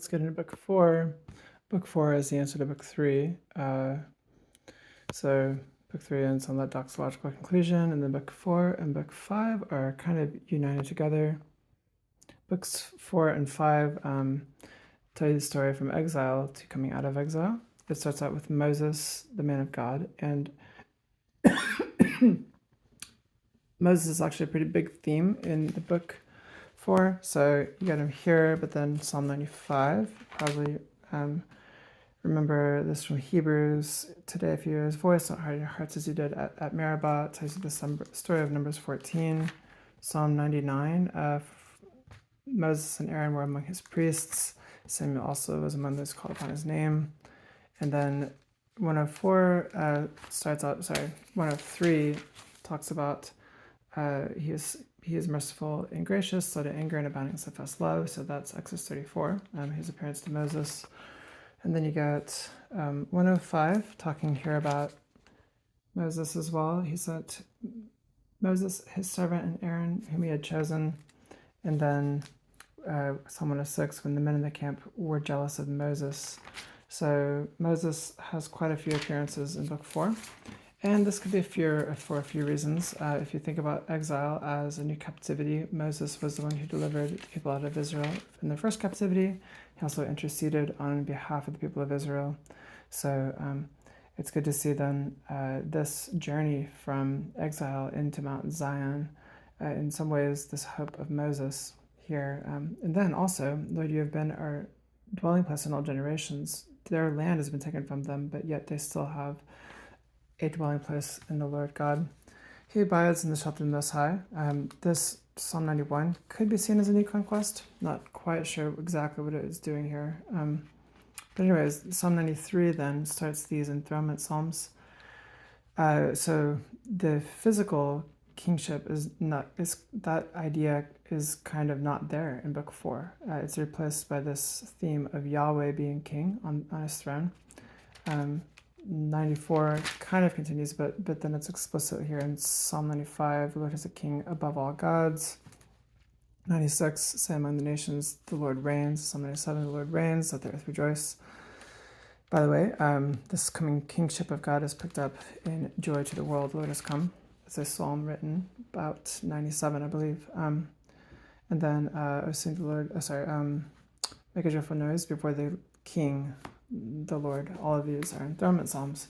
get into book 4. Book 4 is the answer to book 3. So book 3 ends on that doxological conclusion, and then book 4 and book 5 are kind of united together. Books 4 and 5 tell you the story from exile to coming out of exile. It starts out with Moses, the man of God, and Moses is actually a pretty big theme in the book 4. So you got him here, but then Psalm 95, probably remember this from Hebrews. Today, if you hear his voice, don't harden your hearts as you did at Meribah. It tells you the story of Numbers 14. Psalm 99, Moses and Aaron were among his priests. Samuel also was among those called upon his name. And then 104 103 talks about he is merciful and gracious, slow to anger and abounding in steadfast love. So that's Exodus 34, his appearance to Moses. And then you got 105 talking here about Moses as well. He sent Moses, his servant, and Aaron, whom he had chosen. And then Psalm 106, when the men in the camp were jealous of Moses. So Moses has quite a few appearances in book 4. And this could be for a few reasons. If you think about exile as a new captivity, Moses was the one who delivered the people out of Israel in their first captivity. He also interceded on behalf of the people of Israel. So it's good to see then this journey from exile into Mount Zion, in some ways this hope of Moses here. And then also, Lord, you have been our dwelling place in all generations. Their land has been taken from them, but yet they still have a dwelling place in the Lord God. He abides in the shelter of the Most High. This Psalm 91 could be seen as a new conquest. Not quite sure exactly what it is doing here. But anyways, Psalm 93 then starts these enthronement psalms. So the physical kingship that idea is kind of not there in book 4. It's replaced by this theme of Yahweh being king on his throne. 94 kind of continues, but then it's explicit here in Psalm 95, the Lord is a king above all gods. 96, say among the nations, the Lord reigns. Psalm 97, the Lord reigns, let the earth rejoice. By the way, this coming kingship of God is picked up in Joy to the World, the Lord has come. It's a psalm written about 97, I believe. And then, sing the Lord, make a joyful noise before the King, the Lord. All of these are enthronement psalms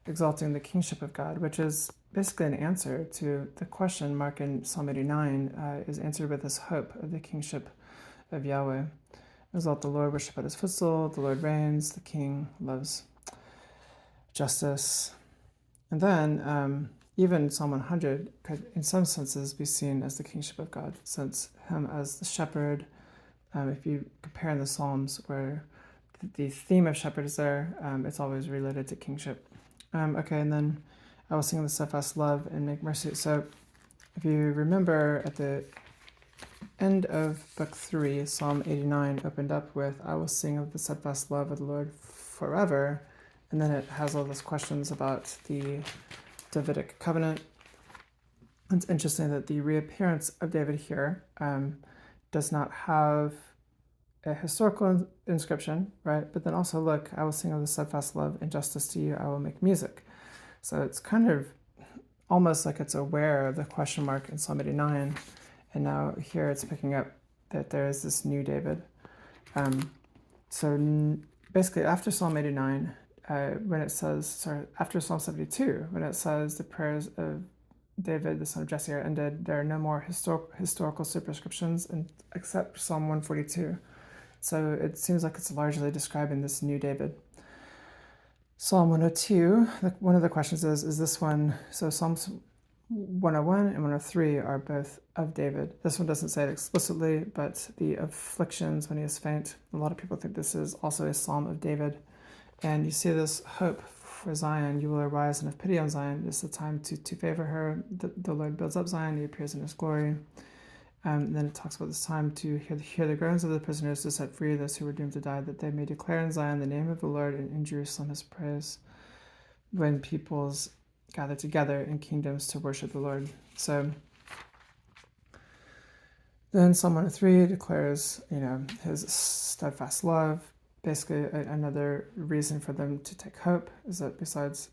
exalting the kingship of God, which is basically an answer to the question mark in Psalm 89 is answered with this hope of the kingship of Yahweh. Exalt the Lord, worship at his footstool, the Lord reigns, the king loves justice. And then even Psalm 100 could in some senses be seen as the kingship of God, since him as the shepherd. If you compare in the Psalms where the theme of shepherd is there, it's always related to kingship. Okay, and then I will sing of the steadfast love and make mercy. So if you remember at the end of book 3, Psalm 89 opened up with, I will sing of the steadfast love of the Lord forever. And then it has all those questions about the Davidic covenant. It's interesting that the reappearance of David here does not have a historical inscription, right? But then also, look, I will sing of the steadfast love and justice to you, I will make music. So it's kind of almost like it's aware of the question mark in Psalm 89. And now here it's picking up that there is this new David. So basically after Psalm 89, when it says, after Psalm 72, when it says the prayers of David, the son of Jesse, are ended, there are no more historical superscriptions except Psalm 142. So it seems like it's largely describing this new David. Psalm 102, one of the questions is this one, so Psalms 101 and 103 are both of David. This one doesn't say it explicitly, but the afflictions when he is faint, a lot of people think this is also a psalm of David. And you see this hope for Zion. You will arise and have pity on Zion. It's the time to favor her. The Lord builds up Zion. He appears in his glory. And then it talks about this time to hear the groans of the prisoners, to set free those who were doomed to die, that they may declare in Zion the name of the Lord, and in Jerusalem his praise, when peoples gather together in kingdoms to worship the Lord. So Then Psalm 103 declares, his steadfast love. Basically, another reason for them to take hope is that besides,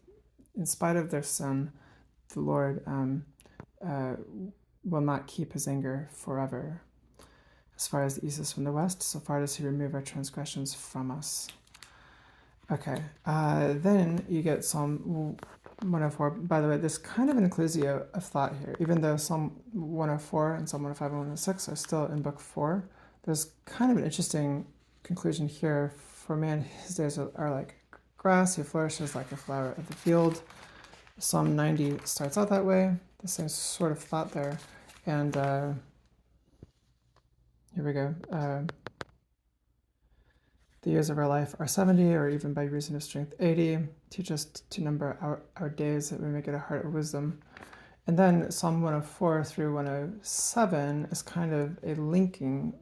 in spite of their sin, the Lord will not keep his anger forever. As far as the east is from the west, so far does he remove our transgressions from us. Okay, then you get Psalm 104. By the way, there's kind of an inclusio of thought here. Even though Psalm 104 and Psalm 105 and 106 are still in book 4, there's kind of an interesting conclusion here. For man, his days are like grass, he flourishes like a flower of the field. Psalm 90 starts out that way, the same sort of thought there. And here we go. The years of our life are 70, or even by reason of strength 80. Teach us to number our days that we may get a heart of wisdom. And then Psalm 104 through 107 is kind of a linking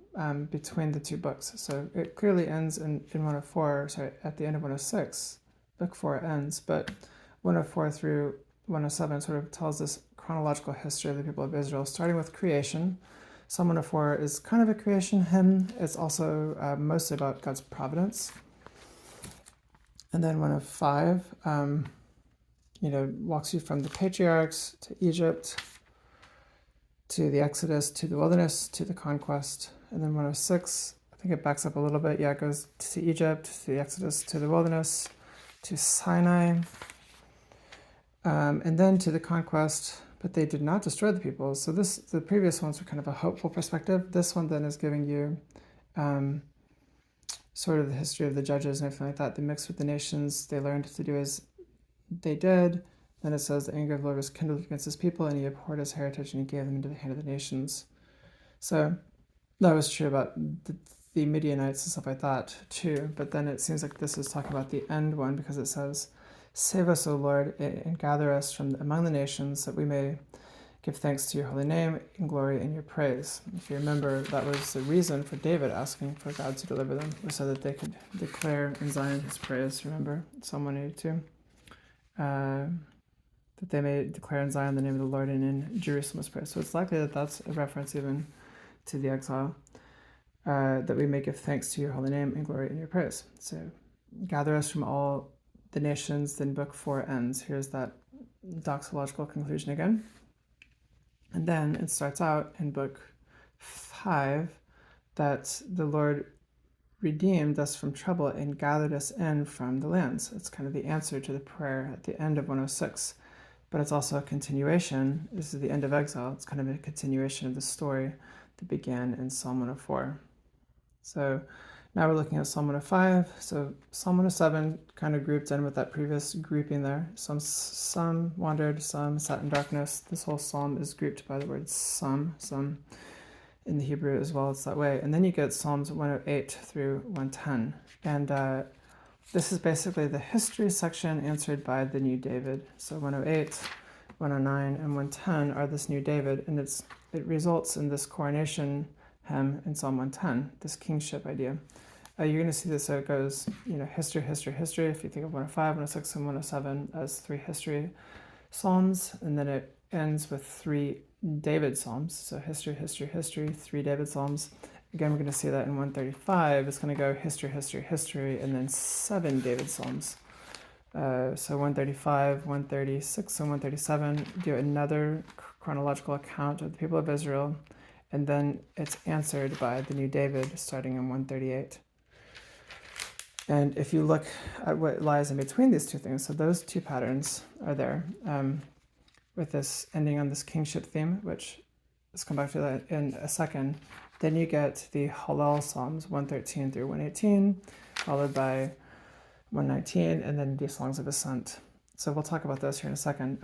between the two books. So it clearly ends in 104, sorry, at the end of 106. Book 4 ends, but 104 through 107 sort of tells this chronological history of the people of Israel, starting with creation. Psalm 104 is kind of a creation hymn. It's also mostly about God's providence. And then 105, walks you from the patriarchs to Egypt, to the Exodus, to the wilderness, to the conquest. And then 106, I think it backs up a little bit. Yeah, it goes to Egypt, to the Exodus, to the wilderness, to Sinai, and then to the conquest. But they did not destroy the people. So the previous ones were kind of a hopeful perspective. This one then is giving you sort of the history of the judges and everything like that. They mixed with the nations. They learned to do as they did. Then it says the anger of the Lord was kindled against his people, and he abhorred his heritage, and he gave them into the hand of the nations. So that was true about the Midianites and stuff like that too. But then it seems like this is talking about the end one, because it says, "Save us, O Lord, and gather us from among the nations, that we may give thanks to your holy name and glory in your praise." If you remember, that was the reason for David asking for God to deliver them, was so that they could declare in Zion his praise. Remember, Psalm 182? That they may declare in Zion the name of the Lord, and in Jerusalem his praise. So it's likely that that's a reference even to the exile, that we may give thanks to your holy name and glory in your praise. So gather us from all the nations. Then book 4 ends. Here's that doxological conclusion again. And then it starts out in book 5 that the Lord redeemed us from trouble and gathered us in from the lands. It's kind of the answer to the prayer at the end of 106. But it's also a continuation. This is the end of exile. It's kind of a continuation of the story that began in Psalm 104. So now we're looking at Psalm 105. So Psalm 107 kind of grouped in with that previous grouping there. Some wandered, some sat in darkness. This whole psalm is grouped by the word some in the Hebrew as well. It's that way. And then you get Psalms 108 through 110. And this is basically the history section answered by the New David. So 108, 109, and 110 are this New David, and it results in this coronation hymn in Psalm 110, this kingship idea. You're going to see this, so it goes, history, history, history. If you think of 105, 106, and 107 as 3 history psalms, and then it ends with 3 David psalms. So history, history, history, 3 David psalms. Again, we're going to see that in 135. It's going to go history, history, history, and then 7 David psalms. So 135, 136, and 137 do another chronological account of the people of Israel, and then it's answered by the New David starting in 138. And if you look at what lies in between these two things, so those 2 patterns are there, with this ending on this kingship theme, which let's come back to that in a second. Then you get the Hallel Psalms 113 through 118, followed by 119, and then the Songs of Ascent. So we'll talk about those here in a second.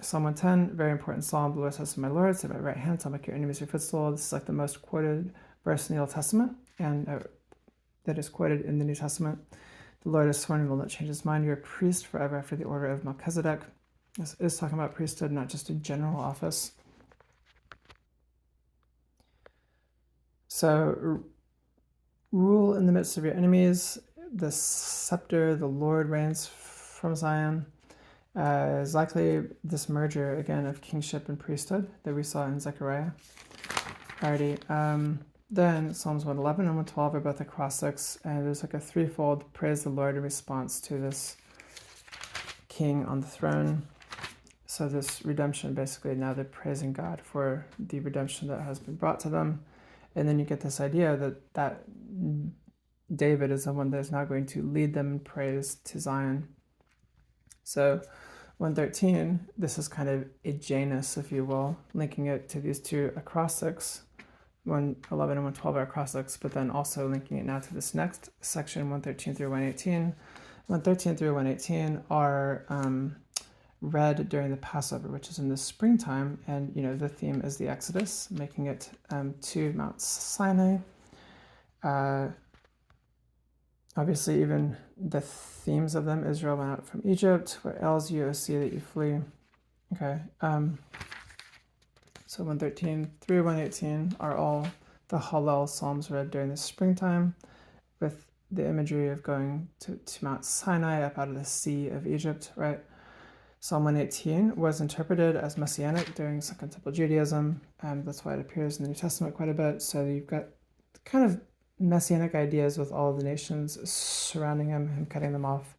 Psalm 110, very important psalm. The Lord says to my Lord, sit at my right hand, till I make your enemies your footstool. This is like the most quoted verse in the Old Testament, and that is quoted in the New Testament. The Lord has sworn and will not change his mind. You're a priest forever after the order of Melchizedek. This is talking about priesthood, not just a general office. So rule in the midst of your enemies. The scepter, the Lord reigns from Zion. Is likely this merger again of kingship and priesthood that we saw in Zechariah. Alrighty. Then Psalms 111 and 112 are both acrostics, and there's like a threefold praise the Lord in response to this king on the throne. So this redemption, basically, now they're praising God for the redemption that has been brought to them. And then you get this idea that David is the one that is now going to lead them in praise to Zion. So 113, this is kind of a Janus, if you will, linking it to these two acrostics. 111 and 112 are acrostics, but then also linking it now to this next section, 113 through 118. 113 through 118 are read during the Passover, which is in the springtime, and the theme is the Exodus, making it to Mount Sinai. Obviously, even the themes of them: Israel went out from Egypt, where ails you, O sea, that you flee. Okay, so 113 through 118 are all the Hallel Psalms read during the springtime, with the imagery of going to Mount Sinai, up out of the sea of Egypt, right? Psalm 118 was interpreted as messianic during Second Temple Judaism, and that's why it appears in the New Testament quite a bit. So you've got kind of messianic ideas with all of the nations surrounding him cutting them off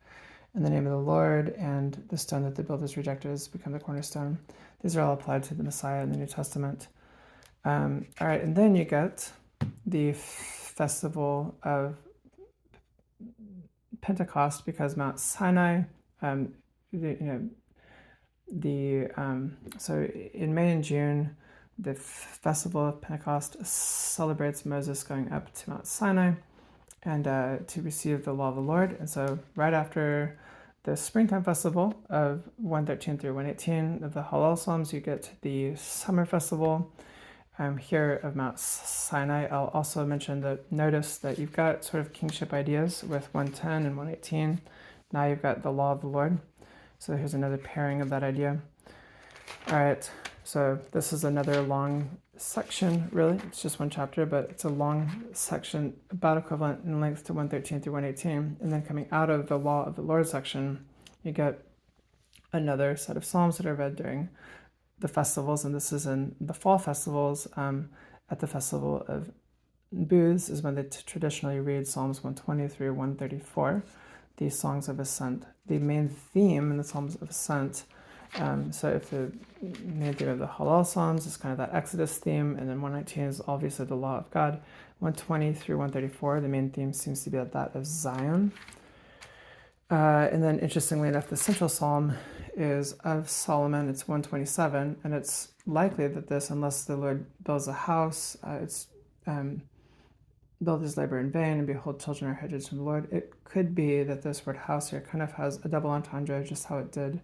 in the name of the Lord, and the stone that the builders rejected has become the cornerstone. These are all applied to the Messiah in the New Testament. All right, and then you get the festival of Pentecost, because Mount Sinai, so in May and June, the festival of Pentecost celebrates Moses going up to Mount Sinai and to receive the law of the Lord. And so right after the springtime festival of 113 through 118 of the Hallel Psalms, you get the summer festival here of Mount Sinai. I'll also mention that notice that you've got sort of kingship ideas with 110 and 118. Now you've got the law of the Lord. So here's another pairing of that idea. All right, so this is another long section, really. It's just one chapter, but it's a long section, about equivalent in length to 113 through 118. And then coming out of the law of the Lord section, you get another set of psalms that are read during the festivals, and this is in the fall festivals. At the festival of Booths is when they traditionally read Psalms 120 through 134, these songs of ascent. The main theme in the Psalms of Ascent, so if the main theme of the Hallel Psalms is kind of that Exodus theme, and then 119 is obviously the law of God. 120 through 134, the main theme seems to be that of Zion. And then interestingly enough, the central psalm is of Solomon. It's 127, and it's likely that this, unless the Lord builds a house, it's build his labor in vain, and behold, children are heritage from the Lord. It could be that this word house here kind of has a double entendre, just how it did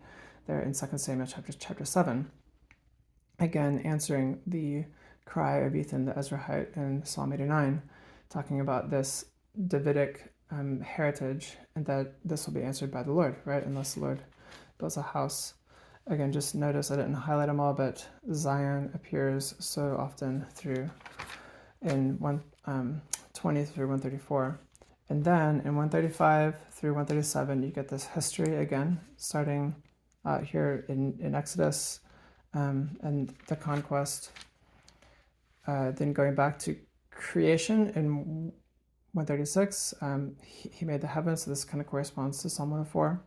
there in 2 Samuel chapter 7. Again, answering the cry of Ethan the Ezrahite in Psalm 89, talking about this Davidic heritage, and that this will be answered by the Lord, right? Unless the Lord builds a house. Again, just notice I didn't highlight them all, but Zion appears so often in 120 through 134. And then in 135 through 137, you get this history again, starting here in Exodus and the conquest. Then going back to creation in 136, he made the heavens, so this kind of corresponds to Psalm 104.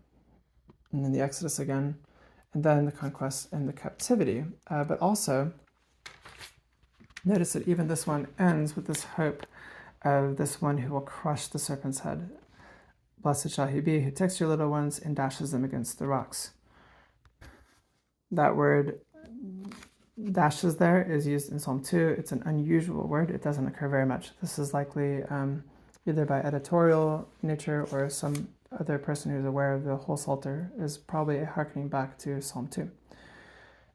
And then the Exodus again, and then the conquest and the captivity. But also, notice that even this one ends with this hope of this one who will crush the serpent's head. Blessed shall he be who takes your little ones and dashes them against the rocks. That word dashes there is used in Psalm 2. It's an unusual word. It doesn't occur very much. This is likely either by editorial nature or some other person who's aware of the whole Psalter is probably harkening back to Psalm 2.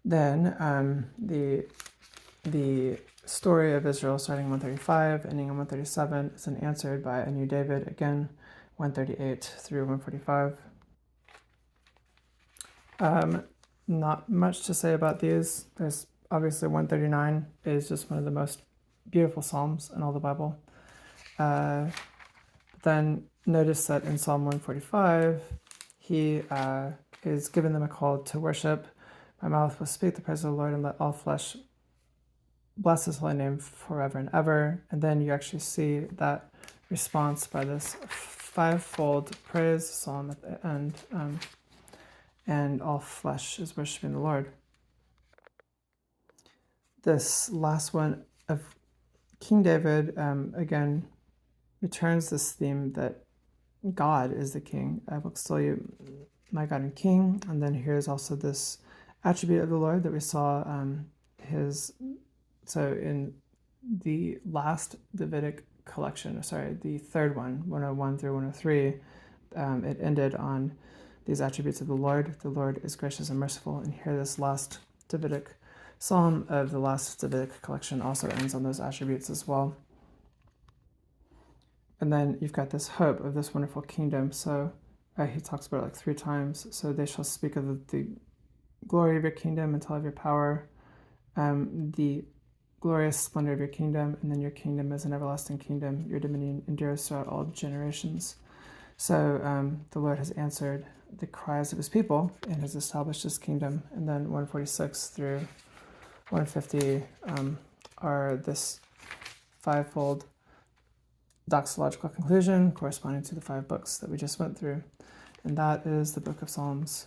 Then the story of Israel starting 135, ending in 137 is then answered by a new David, again, 138 through 145. Not much to say about these. There's obviously 139 is just one of the most beautiful psalms in all the Bible. Then notice that in Psalm 145, he is giving them a call to worship. My mouth will speak the praise of the Lord, and let all flesh bless his holy name forever and ever. And then you actually see that response by this fivefold praise psalm at the end. And all flesh is worshiping the Lord. This last one of King David, again, returns this theme that God is the king. I will extol you, my God and King. And then here's also this attribute of the Lord that we saw so in the last Davidic collection, the third one, 101 through 103, it ended on these attributes of the Lord. The Lord is gracious and merciful. And here this last Davidic psalm of the last Davidic collection also ends on those attributes as well. And then you've got this hope of this wonderful kingdom. So he talks about it like 3 times. So they shall speak of the glory of your kingdom and tell of your power, the glorious splendor of your kingdom, and then your kingdom is an everlasting kingdom. Your dominion endures throughout all generations. So the Lord has answered the cries of his people and has established his kingdom. And then 146 through 150 are this fivefold doxological conclusion corresponding to the 5 books that we just went through. And that is the book of Psalms.